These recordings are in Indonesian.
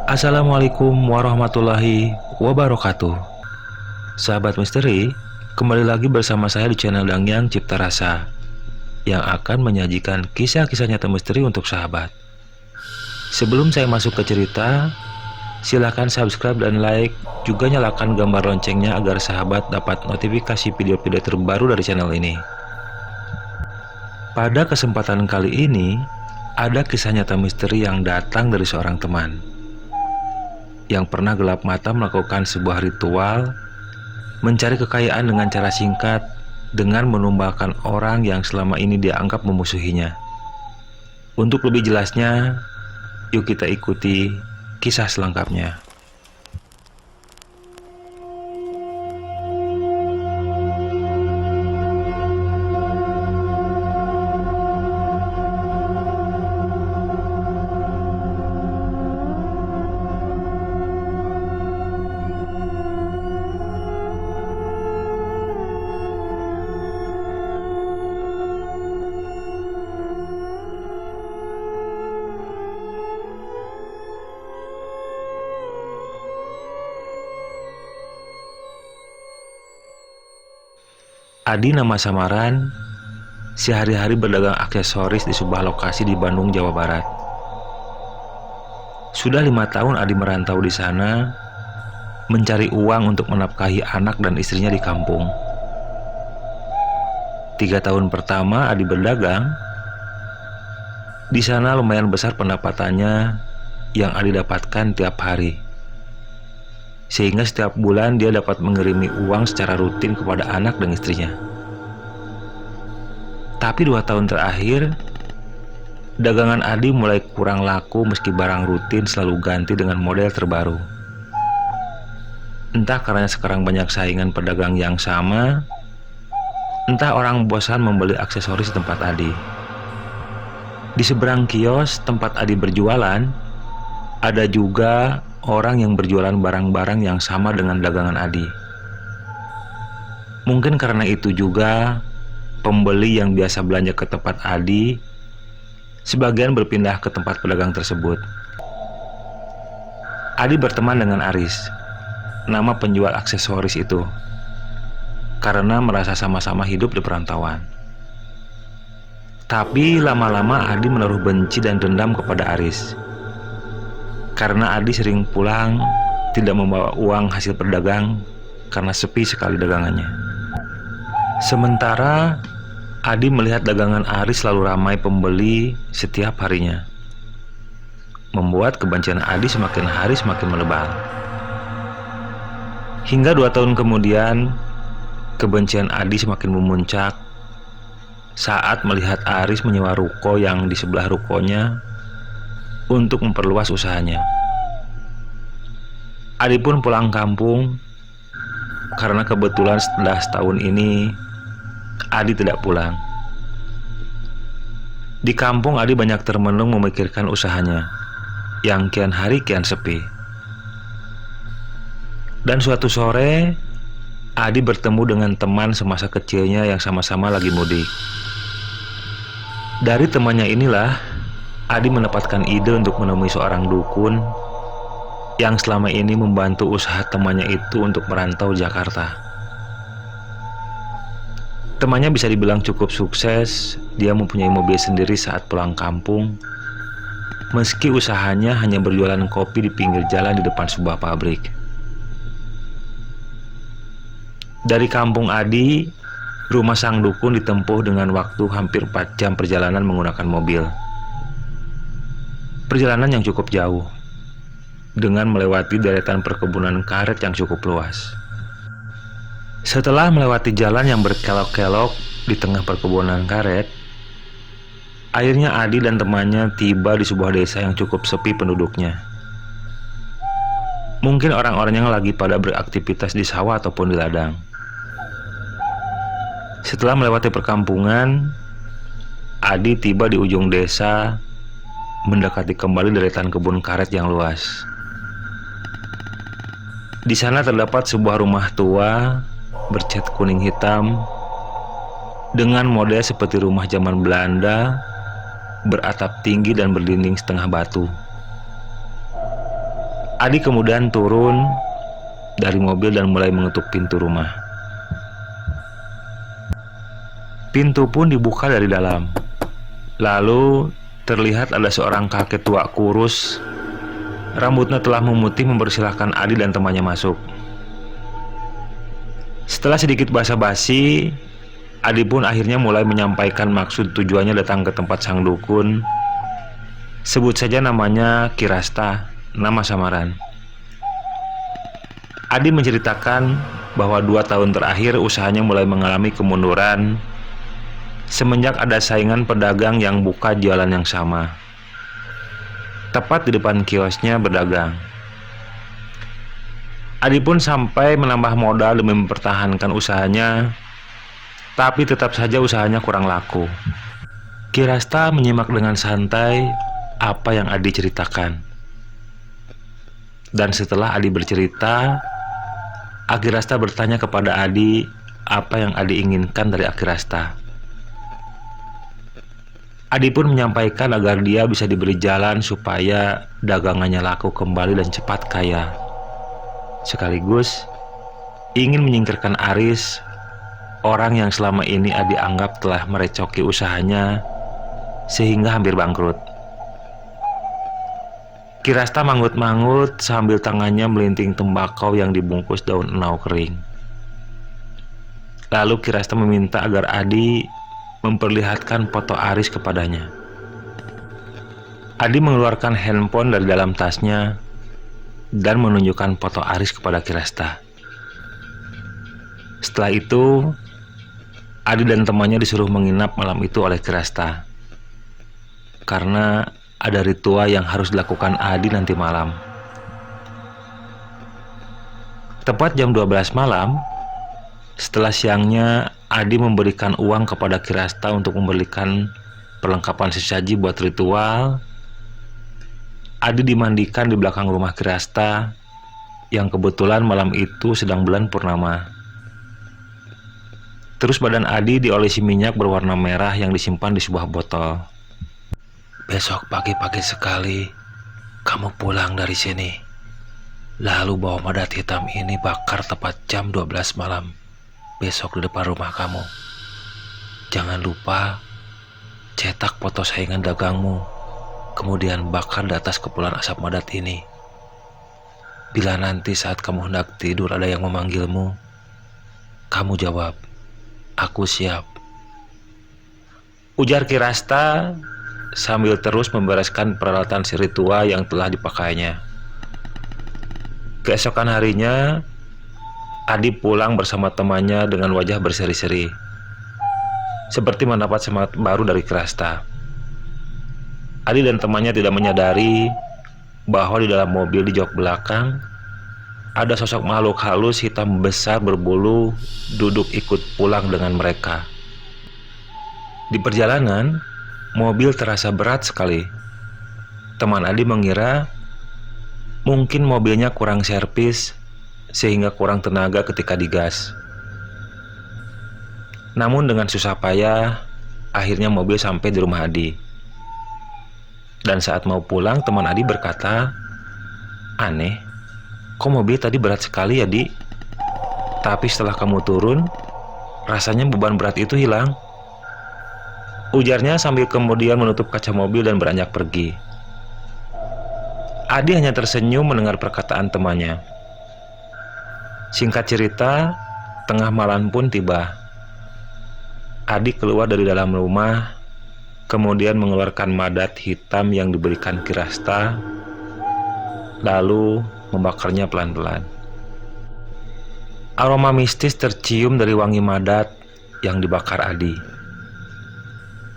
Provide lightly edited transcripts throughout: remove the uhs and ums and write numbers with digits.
Assalamualaikum warahmatullahi wabarakatuh. Sahabat misteri, kembali lagi bersama saya di channel Dangyang Cipta Rasa yang akan menyajikan kisah-kisah nyata misteri untuk sahabat. Sebelum saya masuk ke cerita, silakan subscribe dan like, juga nyalakan gambar loncengnya agar sahabat dapat notifikasi video-video terbaru dari channel ini. Pada kesempatan kali ini, ada kisah nyata misteri yang datang dari seorang teman yang pernah gelap mata melakukan sebuah ritual mencari kekayaan dengan cara singkat, dengan menumbalkan orang yang selama ini dia anggap memusuhinya. Untuk lebih jelasnya, yuk kita ikuti kisah selengkapnya. Adi nama samaran, sehari-hari berdagang aksesoris di sebuah lokasi di Bandung, Jawa Barat. Sudah 5 tahun Adi merantau di sana, mencari uang untuk menafkahi anak dan istrinya di kampung. 3 tahun pertama Adi berdagang, di sana lumayan besar pendapatannya yang Adi dapatkan tiap hari. Sehingga setiap bulan dia dapat mengirimi uang secara rutin kepada anak dan istrinya. Tapi 2 tahun terakhir, dagangan Adi mulai kurang laku meski barang rutin selalu ganti dengan model terbaru. Entah karena sekarang banyak saingan pedagang yang sama, entah orang bosan membeli aksesoris di tempat Adi. Di seberang kios tempat Adi berjualan, ada juga orang yang berjualan barang-barang yang sama dengan dagangan Adi. Mungkin karena itu juga pembeli yang biasa belanja ke tempat Adi sebagian berpindah ke tempat pedagang tersebut. Adi berteman dengan Aris, nama penjual aksesoris itu, karena merasa sama-sama hidup di perantauan. Tapi lama-lama Adi menaruh benci dan dendam kepada Aris, karena Adi sering pulang tidak membawa uang hasil berdagang karena sepi sekali dagangannya. Sementara Adi melihat dagangan Aris selalu ramai pembeli setiap harinya, membuat kebencian Adi semakin hari semakin menebal. Hingga 2 tahun kemudian, kebencian Adi semakin memuncak saat melihat Aris menyewa ruko yang di sebelah rukonya untuk memperluas usahanya. Adi pun pulang kampung karena kebetulan setelah setahun ini Adi tidak pulang. Di kampung Adi banyak termenung memikirkan usahanya yang kian hari kian sepi. Dan suatu sore Adi bertemu dengan teman semasa kecilnya yang sama-sama lagi mudik. Dari temannya inilah Adi mendapatkan ide untuk menemui seorang dukun yang selama ini membantu usaha temannya itu untuk merantau Jakarta. Temannya bisa dibilang cukup sukses, dia mempunyai mobil sendiri saat pulang kampung, meski usahanya hanya berjualan kopi di pinggir jalan di depan sebuah pabrik. Dari kampung Adi, rumah sang dukun ditempuh dengan waktu hampir 4 jam perjalanan menggunakan mobil. Perjalanan yang cukup jauh, dengan melewati deretan perkebunan karet yang cukup luas. Setelah melewati jalan yang berkelok-kelok di tengah perkebunan karet, akhirnya Adi dan temannya tiba di sebuah desa yang cukup sepi penduduknya. Mungkin orang-orangnya lagi pada beraktivitas di sawah ataupun di ladang. Setelah melewati perkampungan, Adi tiba di ujung desa, mendekati kembali deretan kebun karet yang luas. Di sana terdapat sebuah rumah tua bercat kuning hitam dengan model seperti rumah zaman Belanda, beratap tinggi dan berdinding setengah batu. Adi kemudian turun dari mobil dan mulai mengetuk pintu rumah. Pintu pun dibuka dari dalam. Lalu terlihat ada seorang kakek tua kurus, rambutnya telah memutih, mempersilahkan Adi dan temannya masuk. Setelah sedikit basa-basi, Adi pun akhirnya mulai menyampaikan maksud tujuannya datang ke tempat sang dukun. Sebut saja namanya Kirasta, nama samaran. Adi menceritakan bahwa 2 tahun terakhir usahanya mulai mengalami kemunduran semenjak ada saingan pedagang yang buka jualan yang sama, tepat di depan kiosnya berdagang. Adi pun sampai menambah modal demi mempertahankan usahanya, tapi tetap saja usahanya kurang laku. Kirasta menyimak dengan santai apa yang Adi ceritakan. Dan setelah Adi bercerita, Kirasta bertanya kepada Adi apa yang Adi inginkan dari Kirasta. Adi pun menyampaikan agar dia bisa diberi jalan supaya dagangannya laku kembali dan cepat kaya. Sekaligus ingin menyingkirkan Aris, orang yang selama ini Adi anggap telah merecoki usahanya sehingga hampir bangkrut. Kirasta manggut-manggut sambil tangannya melinting tembakau yang dibungkus daun enau kering. Lalu Kirasta meminta agar Adi memperlihatkan foto Aris kepadanya. Adi mengeluarkan handphone dari dalam tasnya dan menunjukkan foto Aris kepada Kirasta. Setelah itu, Adi dan temannya disuruh menginap malam itu oleh Kirasta, karena ada ritual yang harus dilakukan Adi nanti malam. Tepat jam 12 malam, setelah siangnya Adi memberikan uang kepada Kirasta untuk membelikan perlengkapan sesaji buat ritual. Adi dimandikan di belakang rumah Kirasta yang kebetulan malam itu sedang bulan purnama. Terus badan Adi diolesi minyak berwarna merah yang disimpan di sebuah botol. Besok pagi-pagi sekali kamu pulang dari sini, lalu bawa madat hitam ini bakar tepat jam 12 malam besok di depan rumah kamu. Jangan lupa cetak foto saingan dagangmu, kemudian bakar di atas kepulan asap madat ini. Bila nanti saat kamu hendak tidur ada yang memanggilmu, kamu jawab, "Aku siap," ujar Kirasta sambil terus membereskan peralatan ritual yang telah dipakainya. Keesokan harinya, Adi pulang bersama temannya dengan wajah berseri-seri, seperti mendapat semangat baru dari Kirasta. Adi dan temannya tidak menyadari bahwa di dalam mobil di jok belakang ada sosok makhluk halus hitam besar berbulu duduk ikut pulang dengan mereka. Di perjalanan, mobil terasa berat sekali. Teman Adi mengira mungkin mobilnya kurang servis sehingga kurang tenaga ketika digas. Namun dengan susah payah, akhirnya mobil sampai di rumah Adi. Dan saat mau pulang, teman Adi berkata, "Aneh, kok mobil tadi berat sekali ya, Di? Tapi setelah kamu turun, rasanya beban berat itu hilang," ujarnya sambil kemudian menutup kaca mobil dan beranjak pergi. Adi hanya tersenyum mendengar perkataan temannya. Singkat cerita, tengah malam pun tiba. Adi keluar dari dalam rumah, kemudian mengeluarkan madat hitam yang diberikan Kirasta, lalu membakarnya pelan-pelan. Aroma mistis tercium dari wangi madat yang dibakar Adi.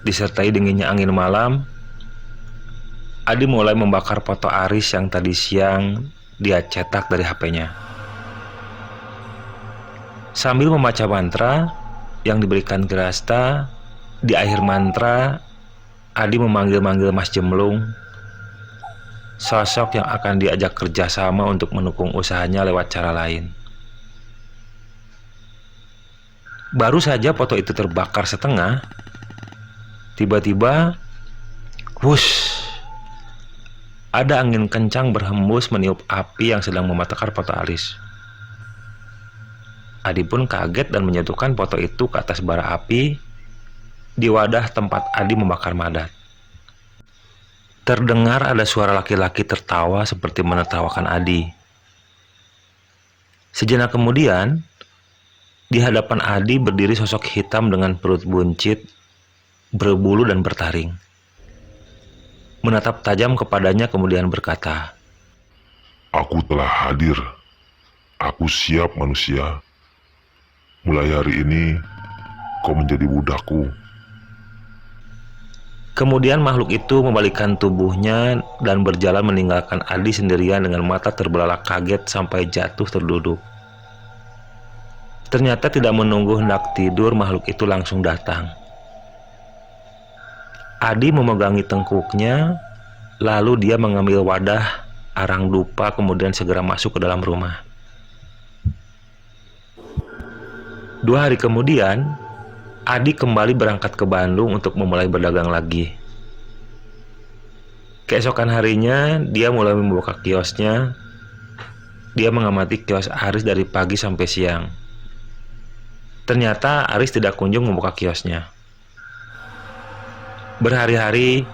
Disertai dinginnya angin malam, Adi mulai membakar foto Aris yang tadi siang dia cetak dari HP-nya. Sambil membaca mantra yang diberikan Kirasta, di akhir mantra, Adi memanggil-manggil Mas Jemlung, sosok yang akan diajak kerjasama untuk mendukung usahanya lewat cara lain. Baru saja foto itu terbakar setengah, tiba-tiba, wush, ada angin kencang berhembus meniup api yang sedang membakar foto Aris. Adi pun kaget dan menjatuhkan foto itu ke atas bara api di wadah tempat Adi membakar madat. Terdengar ada suara laki-laki tertawa seperti menertawakan Adi. Sejenak kemudian, di hadapan Adi berdiri sosok hitam dengan perut buncit, berbulu dan bertaring. Menatap tajam kepadanya kemudian berkata, Aku telah hadir. Aku siap manusia. Mulai hari ini, kau menjadi budakku. Kemudian makhluk itu membalikkan tubuhnya dan berjalan meninggalkan Adi sendirian dengan mata terbelalak kaget sampai jatuh terduduk. Ternyata tidak menunggu hendak tidur, makhluk itu langsung datang. Adi memegangi tengkuknya, lalu dia mengambil wadah arang dupa kemudian segera masuk ke dalam rumah. 2 hari kemudian, Adi kembali berangkat ke Bandung untuk memulai berdagang lagi. Keesokan harinya, dia mulai membuka kiosnya. Dia mengamati kios Aris dari pagi sampai siang. Ternyata Aris tidak kunjung membuka kiosnya. Berhari-hari,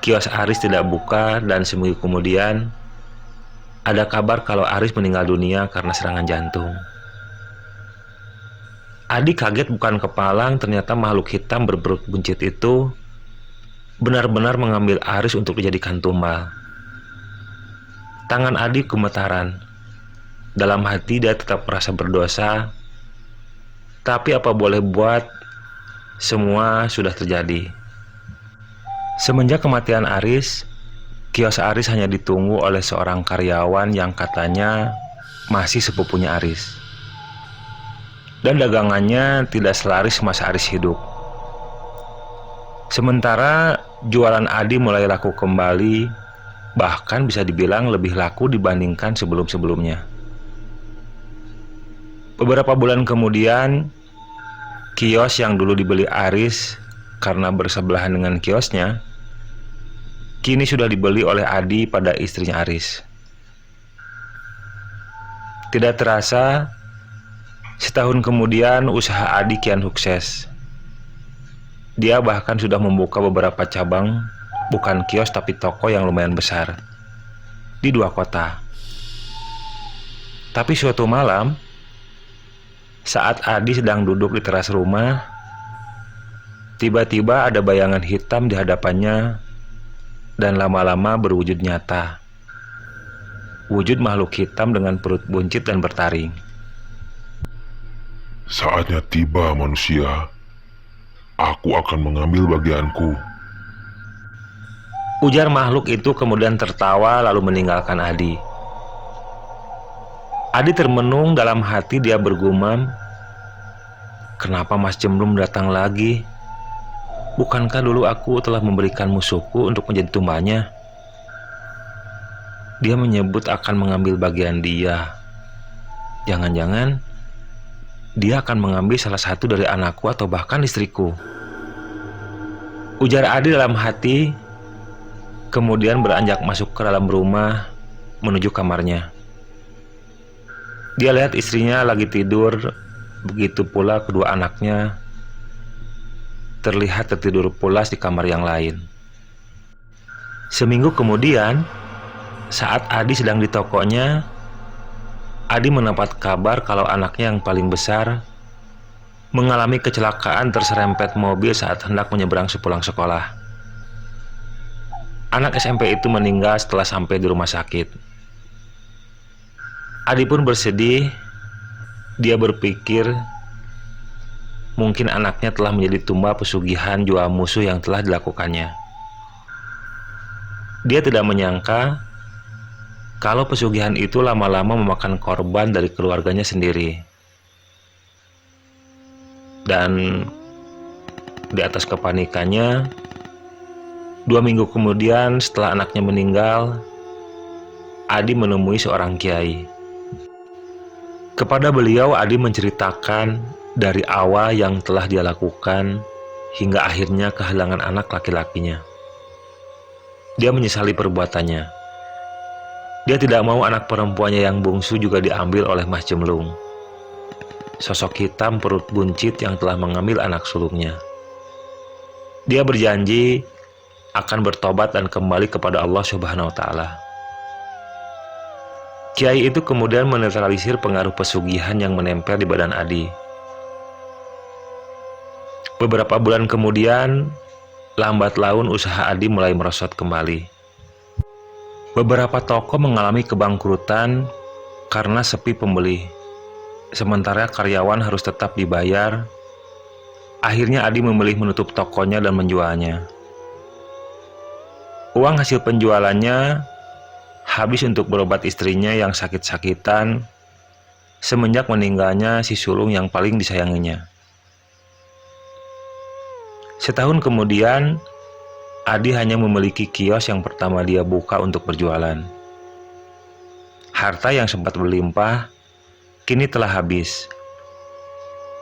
kios Aris tidak buka dan seminggu kemudian, ada kabar kalau Aris meninggal dunia karena serangan jantung. Adi kaget bukan kepalang, ternyata makhluk hitam berperut buncit itu benar-benar mengambil Aris untuk dijadikan tumbal. Tangan Adi gemetaran. Dalam hati dia tetap merasa berdosa, tapi apa boleh buat, semua sudah terjadi. Semenjak kematian Aris, kios Aris hanya ditunggu oleh seorang karyawan yang katanya masih sepupunya Aris. Dan dagangannya tidak selaris masa Aris hidup. Sementara jualan Adi mulai laku kembali, bahkan bisa dibilang lebih laku dibandingkan sebelum-sebelumnya. Beberapa bulan kemudian, kios yang dulu dibeli Aris karena bersebelahan dengan kiosnya, kini sudah dibeli oleh Adi pada istrinya Aris. Tidak terasa, setahun kemudian usaha Adi kian sukses. Dia bahkan sudah membuka beberapa cabang, bukan kios tapi toko yang lumayan besar, di 2 kota. Tapi suatu malam, saat Adi sedang duduk di teras rumah, tiba-tiba ada bayangan hitam di hadapannya dan lama-lama berwujud nyata. Wujud makhluk hitam dengan perut buncit dan bertaring. Saatnya tiba manusia. Aku akan mengambil bagianku. Ujar makhluk itu kemudian tertawa lalu meninggalkan Adi. Adi termenung dalam hati, dia bergumam, kenapa Mas Jemblum datang lagi? Bukankah dulu aku telah memberikan musuhku untuk menjadi tumbanya? Dia menyebut akan mengambil bagian dia. Jangan-jangan dia akan mengambil salah satu dari anakku atau bahkan istriku. Ujar Adi dalam hati, kemudian beranjak masuk ke dalam rumah menuju kamarnya. Dia lihat istrinya lagi tidur, begitu pula kedua anaknya terlihat tertidur pulas di kamar yang lain. Seminggu kemudian, saat Adi sedang di tokonya, Adi mendapat kabar kalau anaknya yang paling besar mengalami kecelakaan terserempet mobil saat hendak menyeberang sepulang sekolah. Anak SMP itu meninggal setelah sampai di rumah sakit. Adi pun bersedih. Dia berpikir mungkin anaknya telah menjadi tumbal pesugihan jual musuh yang telah dilakukannya. Dia tidak menyangka kalau pesugihan itu lama-lama memakan korban dari keluarganya sendiri. Dan di atas kepanikannya, 2 minggu kemudian setelah anaknya meninggal, Adi menemui seorang kiai. Kepada beliau, Adi menceritakan dari awal yang telah dia lakukan hingga akhirnya kehilangan anak laki-lakinya. Dia menyesali perbuatannya. Dia tidak mau anak perempuannya yang bungsu juga diambil oleh Mas Jemlung, sosok hitam perut buncit yang telah mengambil anak sulungnya. Dia berjanji akan bertobat dan kembali kepada Allah Subhanahu wa Ta'ala. Kiai itu kemudian menetralisir pengaruh pesugihan yang menempel di badan Adi. Beberapa bulan kemudian, lambat laun usaha Adi mulai merosot kembali. Beberapa toko mengalami kebangkrutan karena sepi pembeli, sementara karyawan harus tetap dibayar. Akhirnya Adi memilih menutup tokonya dan menjualnya. Uang hasil penjualannya habis untuk berobat istrinya yang sakit-sakitan semenjak meninggalnya si sulung yang paling disayanginya. Setahun kemudian, Adi hanya memiliki kios yang pertama dia buka untuk berjualan. Harta yang sempat berlimpah kini telah habis.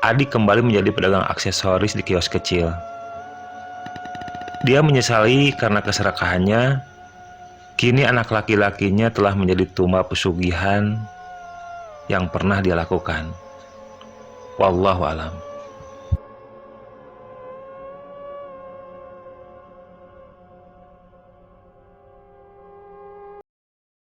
Adi kembali menjadi pedagang aksesoris di kios kecil. Dia menyesali karena keserakahannya. Kini anak laki-lakinya telah menjadi tumba pesugihan yang pernah dia lakukan. Wallahu alam.